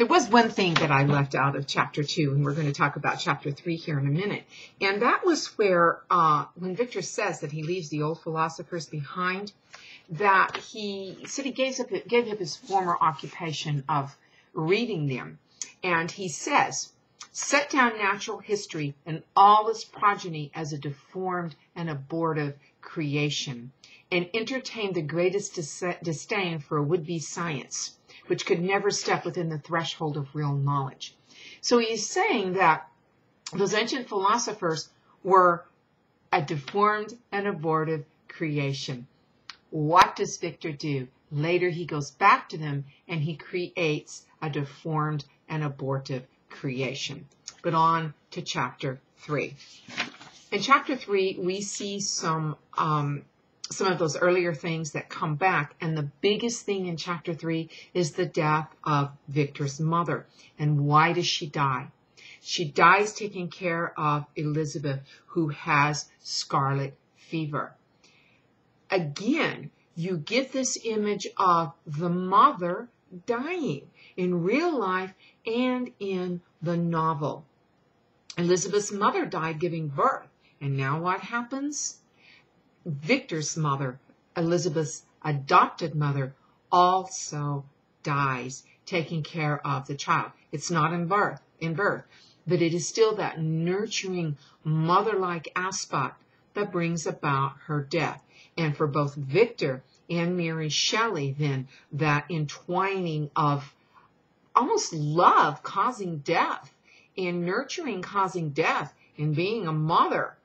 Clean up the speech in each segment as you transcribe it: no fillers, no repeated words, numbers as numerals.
There was one thing that I left out of chapter 2, and we're going to talk about chapter 3 here in a minute. And that was where, when Victor says that he leaves the old philosophers behind, that he said he gave up his former occupation of reading them. And he says, set down natural history and all its progeny as a deformed and abortive creation, and entertain the greatest disdain for a would-be science, which could never step within the threshold of real knowledge. So he's saying that those ancient philosophers were a deformed and abortive creation. What does Victor do? Later he goes back to them and he creates a deformed and abortive creation. But on to chapter 3. In chapter 3, we see some of those earlier things that come back. And the biggest thing in chapter 3 is the death of Victor's mother. And why does she die? She dies taking care of Elizabeth, who has scarlet fever. Again, you get this image of the mother dying in real life and in the novel. Elizabeth's mother died giving birth. And now what happens? Victor's mother, Elizabeth's adopted mother, also dies taking care of the child. It's not in birth, but it is still that nurturing mother-like aspect that brings about her death. And for both Victor and Mary Shelley, then, that entwining of almost love causing death and nurturing causing death and being a mother,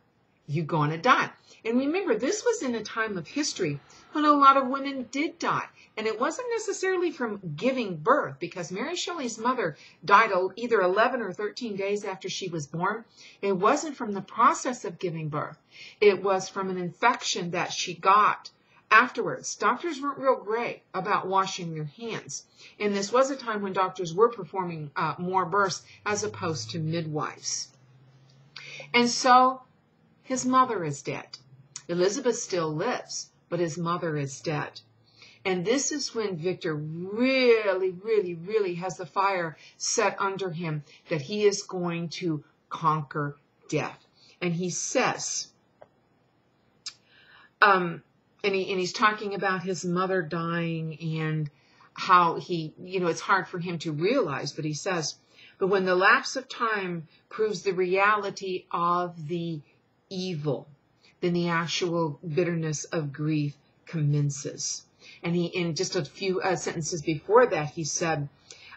you're going to die. And remember, this was in a time of history when a lot of women did die. And it wasn't necessarily from giving birth, because Mary Shelley's mother died either 11 or 13 days after she was born. It wasn't from the process of giving birth. It was from an infection that she got afterwards. Doctors weren't real great about washing their hands. And this was a time when doctors were performing more births as opposed to midwives. And so his mother is dead. Elizabeth still lives, but his mother is dead. And this is when Victor really has the fire set under him that he is going to conquer death. And he says, and he's talking about his mother dying and how he, it's hard for him to realize, but he says, but when the lapse of time proves the reality of the evil, then the actual bitterness of grief commences. And he, in just a few sentences before that, he said,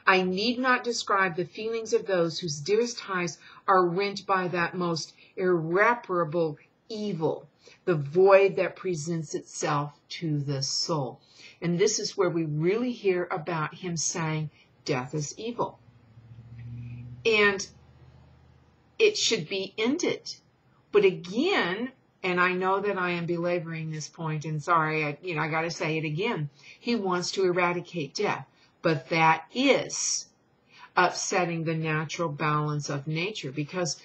I need not describe the feelings of those whose dearest ties are rent by that most irreparable evil, the void that presents itself to the soul. And this is where we really hear about him saying death is evil. And it should be ended. But again, and I know that I am belaboring this point, and sorry, I got to say it again. He wants to eradicate death, but that is upsetting the natural balance of nature, because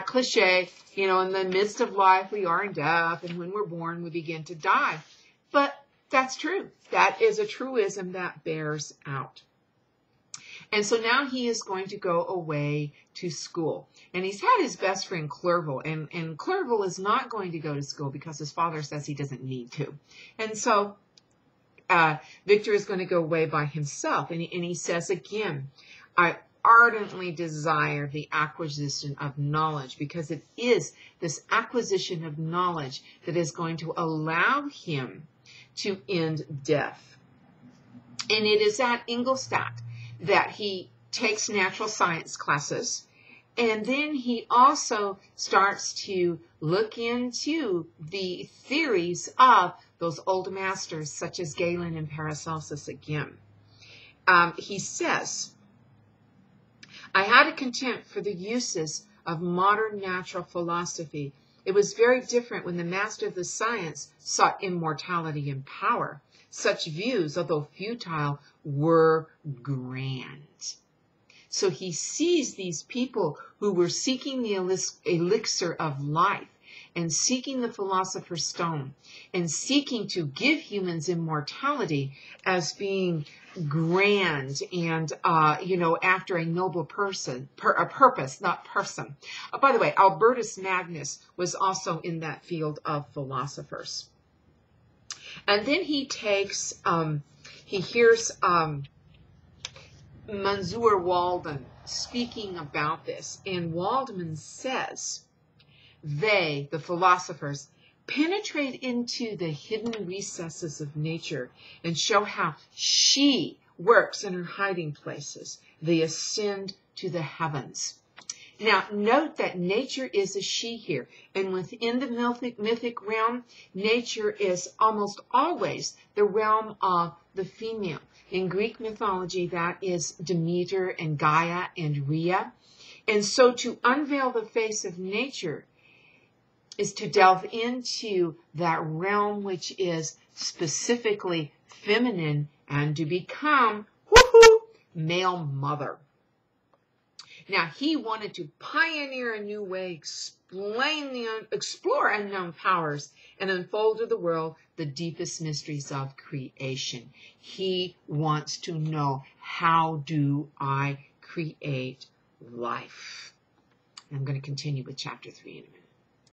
cliche, in the midst of life we are in death, and when we're born we begin to die. But that's true. That is a truism that bears out. And so now he is going to go away to school. And he's had his best friend Clerval. And Clerval is not going to go to school because his father says he doesn't need to. And so Victor is going to go away by himself. And he says again, I ardently desire the acquisition of knowledge, because it is this acquisition of knowledge that is going to allow him to end death. And it is at Ingolstadt that he takes natural science classes, and then he also starts to look into the theories of those old masters such as Galen and Paracelsus again. He says, I had a contempt for the uses of modern natural philosophy. It was very different when the master of the science sought immortality and power. Such views, although futile, were grand. So he sees these people who were seeking the elixir of life and seeking the philosopher's stone and seeking to give humans immortality as being grand and, after a noble person, a purpose, not person. By the way, Albertus Magnus was also in that field of philosophers. And then he takes, he hears Mansour Waldman speaking about this. And Waldman says, they, the philosophers, penetrate into the hidden recesses of nature and show how she works in her hiding places. They ascend to the heavens. Now, note that nature is a she here. And within the mythic realm, nature is almost always the realm of the female. In Greek mythology, that is Demeter and Gaia and Rhea. And so to unveil the face of nature is to delve into that realm which is specifically feminine and to become, male mother. Now, he wanted to pioneer a new way, explore unknown powers, and unfold to the world the deepest mysteries of creation. He wants to know, how do I create life? I'm going to continue with chapter 3 in a minute.